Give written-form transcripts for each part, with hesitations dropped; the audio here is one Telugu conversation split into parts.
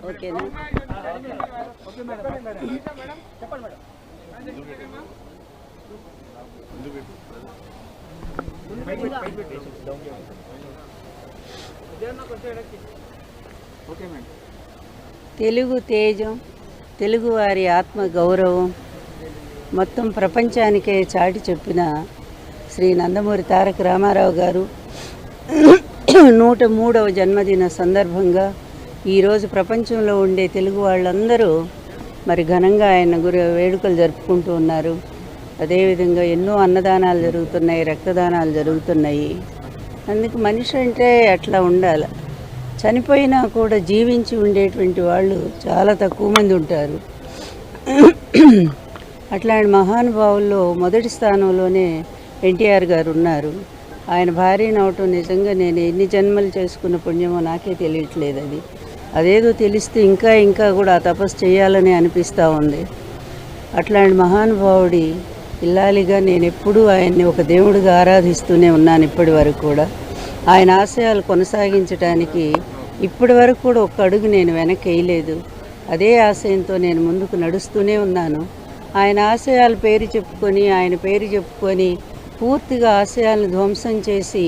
ఓకేనా? తెలుగు తేజం, తెలుగువారి ఆత్మ గౌరవం మొత్తం ప్రపంచానికే చాటి చెప్పిన శ్రీ నందమూరి తారక రామారావు గారు 103వ జన్మదిన సందర్భంగా ఈరోజు ప్రపంచంలో ఉండే తెలుగు వాళ్ళందరూ మరి ఘనంగా ఆయన వేడుకలు జరుపుకుంటూ ఉన్నారు. అదేవిధంగా ఎన్నో అన్నదానాలు జరుగుతున్నాయి, రక్తదానాలు జరుగుతున్నాయి. అందుకు మనిషి అంటే అట్లా ఉండాలి. చనిపోయినా కూడా జీవించి ఉండేటువంటి వాళ్ళు చాలా తక్కువ మంది ఉంటారు. అట్లాంటి మహానుభావుల్లో మొదటి స్థానంలోనే ఎన్టీఆర్ గారు ఉన్నారు. ఆయన భార్యను అవటం నిజంగా నేను ఎన్ని జన్మలు చేసుకున్న పుణ్యమో నాకే తెలియట్లేదు. అదేదో తెలిస్తే ఇంకా ఇంకా కూడా ఆ తపస్సు చేయాలని అనిపిస్తూ ఉంది. అట్లాంటి మహానుభావుడి ఇల్లాలిగా నేను ఎప్పుడూ ఆయన్ని ఒక దేవుడిగా ఆరాధిస్తూనే ఉన్నాను. ఇప్పటి వరకు కూడా ఆయన ఆశయాలు కొనసాగించడానికి ఇప్పటి వరకు కూడా ఒక్క అడుగు నేను వెనక్కి వేయలేదు. అదే ఆశయంతో నేను ముందుకు నడుస్తూనే ఉన్నాను. ఆయన ఆశయాల పేరు చెప్పుకొని, ఆయన పేరు చెప్పుకొని పూర్తిగా ఆశయాలను ధ్వంసం చేసి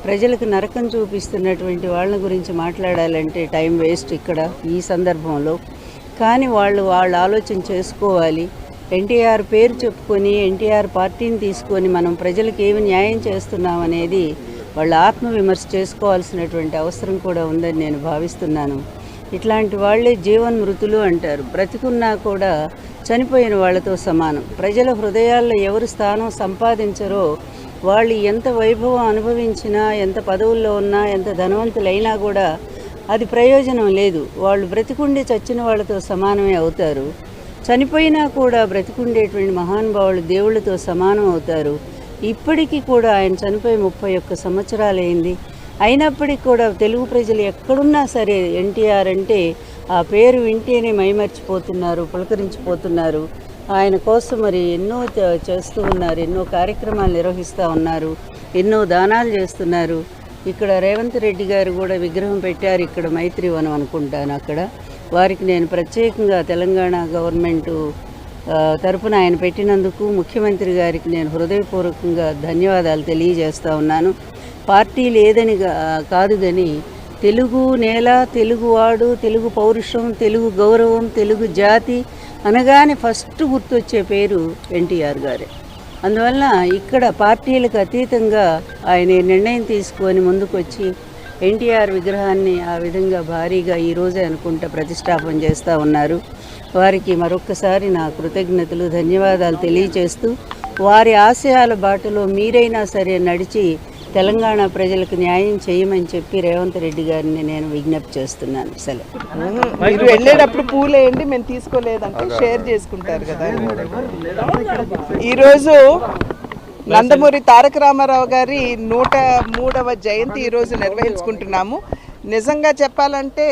ప్రజలకు నరకం చూపిస్తున్నటువంటి వాళ్ళ గురించి మాట్లాడాలంటే టైం వేస్ట్ ఇక్కడ ఈ సందర్భంలో. కానీ వాళ్ళు ఆలోచన చేసుకోవాలి. ఎన్టీఆర్ పేరు చెప్పుకొని, ఎన్టీఆర్ పార్టీని తీసుకొని మనం ప్రజలకు ఏమి న్యాయం చేస్తున్నామనేది వాళ్ళ ఆత్మవిమర్శ చేసుకోవాల్సినటువంటి అవసరం కూడా ఉందని నేను భావిస్తున్నాను. ఇట్లాంటి వాళ్ళే జీవన్మృతులు అంటారు. బ్రతికున్నా కూడా చనిపోయిన వాళ్ళతో సమానం. ప్రజల హృదయాల్లో ఎవరు స్థానం సంపాదించరో వాళ్ళు ఎంత వైభవం అనుభవించినా, ఎంత పదవుల్లో ఉన్నా, ఎంత ధనవంతులైనా కూడా అది ప్రయోజనం లేదు. వాళ్ళు బ్రతికుండి చచ్చిన వాళ్ళతో సమానమే అవుతారు. చనిపోయినా కూడా బ్రతికుండేటువంటి మహానుభావులు దేవుళ్ళతో సమానం అవుతారు. ఇప్పటికీ కూడా ఆయన చనిపోయి 31 సంవత్సరాలైంది. అయినప్పటికీ కూడా తెలుగు ప్రజలు ఎక్కడున్నా సరే ఎన్టీఆర్ అంటే ఆ పేరు వింటేనే మైమర్చిపోతున్నారు, పులకరించిపోతున్నారు. ఆయన కోసం మరి ఎన్నో చేస్తూ ఉన్నారు, ఎన్నో కార్యక్రమాలు నిర్వహిస్తూ ఉన్నారు, ఎన్నో దానాలు చేస్తున్నారు. ఇక్కడ రేవంత్ రెడ్డి గారు కూడా విగ్రహం పెట్టారు, ఇక్కడ మైత్రివనం అనుకుంటాను. అక్కడ వారికి నేను ప్రత్యేకంగా తెలంగాణ గవర్నమెంటు తరపున ఆయన పెట్టినందుకు ముఖ్యమంత్రి గారికి నేను హృదయపూర్వకంగా ధన్యవాదాలు తెలియజేస్తూ ఉన్నాను. పార్టీ లేదని కాదు కానీ తెలుగు నేల, తెలుగువాడు, తెలుగు పౌరుషం, తెలుగు గౌరవం, తెలుగు జాతి అనగానే ఫస్ట్ గుర్తొచ్చే పేరు ఎన్టీఆర్ గారే. అందువల్ల ఇక్కడ పార్టీలకు అతీతంగా ఆయన నిర్ణయం తీసుకొని ముందుకొచ్చి ఎన్టీఆర్ విగ్రహాన్ని ఆ విధంగా భారీగా ఈరోజే అనుకుంటా ప్రతిష్టాపన చేస్తూ ఉన్నారు. వారికి మరొక్కసారి నా కృతజ్ఞతలు, ధన్యవాదాలు తెలియజేస్తూ వారి ఆశయాల బాటలో మీరైనా సరే నడిచి తెలంగాణ ప్రజలకు న్యాయం చేయమని చెప్పి రేవంత్ రెడ్డి గారిని నేను విజ్ఞప్తి చేస్తున్నాను. మీరు వెళ్ళేటప్పుడు పూలేయండి, మేము తీసుకోలేదంటే షేర్ చేసుకుంటారు కదా. ఈరోజు నందమూరి తారక రామారావు గారి 103వ జయంతి ఈరోజు నిర్వహించుకుంటున్నాము. నిజంగా చెప్పాలంటే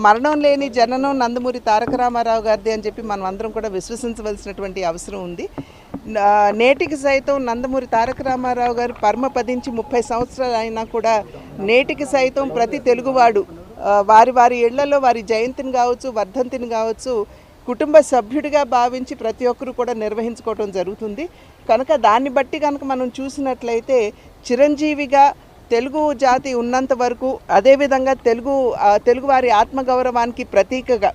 మరణం లేని జననం నందమూరి తారక రామారావు గారిది అని చెప్పి మనం అందరం కూడా విశ్వసించవలసినటువంటి అవసరం ఉంది. నేటికి సైతం నందమూరి తారక రామారావు గారు పరమపదించి 30 సంవత్సరాలు అయినా కూడా నేటికి సైతం ప్రతి తెలుగువాడు వారి వారి ఇళ్లలో వారి జయంతిని కావచ్చు, వర్ధంతిని కావచ్చు కుటుంబ సభ్యుడిగా భావించి ప్రతి ఒక్కరు కూడా నిర్వహించుకోవడం జరుగుతుంది. కనుక దాన్ని బట్టి కనుక మనం చూసినట్లయితే చిరంజీవిగా తెలుగు జాతి ఉన్నంత వరకు, అదేవిధంగా తెలుగువారి ఆత్మగౌరవానికి ప్రతీకగా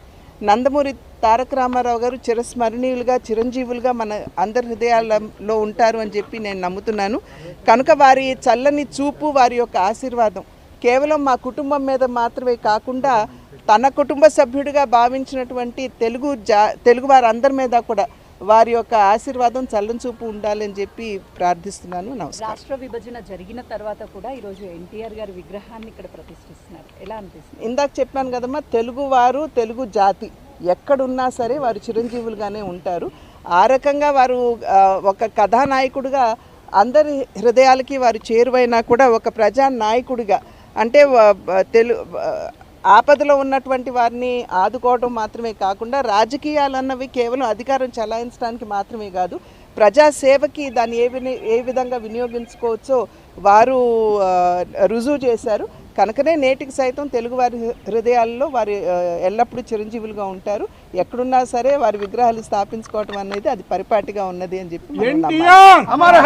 నందమూరి తారక రామారావు గారు చిరస్మరణీయులుగా, చిరంజీవులుగా మన అందరి హృదయాలలో ఉంటారు అని చెప్పి నేను నమ్ముతున్నాను. కనుక వారి చల్లని చూపు, వారి యొక్క ఆశీర్వాదం కేవలం మా కుటుంబం మీద మాత్రమే కాకుండా తన కుటుంబ సభ్యుడిగా భావించినటువంటి తెలుగు వారందరి మీద కూడా వారి యొక్క ఆశీర్వాదం చల్లని చూపు ఉండాలని చెప్పి ప్రార్థిస్తున్నాను. నమస్కారం. రాష్ట్ర విభజన జరిగిన తర్వాత కూడా ఈరోజు ఎన్టీఆర్ గారి విగ్రహాన్ని ఇక్కడ ప్రతిష్ఠిస్తున్నారు. ఎలా అనిపిస్తుంది? ఇందాక చెప్పాను కదమ్మా, తెలుగువారు, తెలుగు జాతి ఎక్కడున్నా సరే వారు చిరంజీవులుగానే ఉంటారు. ఆ రకంగా వారు ఒక కథానాయకుడిగా అందరి హృదయాలకి వారు చేరువైనా కూడా ఒక ప్రజానాయకుడిగా, అంటే ఆపదలో ఉన్నటువంటి వారిని ఆదుకోవడం మాత్రమే కాకుండా రాజకీయాలు అన్నవి కేవలం అధికారం చలాయించడానికి మాత్రమే కాదు, ప్రజాసేవకి దాన్ని ఏ విధంగా వినియోగించుకోవచ్చో వారు రుజువు చేశారు. కనుకనే నేటికి సైతం తెలుగువారి హృదయాల్లో వారు ఎల్లప్పుడూ చిరంజీవులుగా ఉంటారు. ఎక్కడున్నా సరే వారి విగ్రహాలు స్థాపించుకోవటం అనేది అది పరిపాటిగా ఉన్నది అని చెప్పి మనం నమ్మాలి.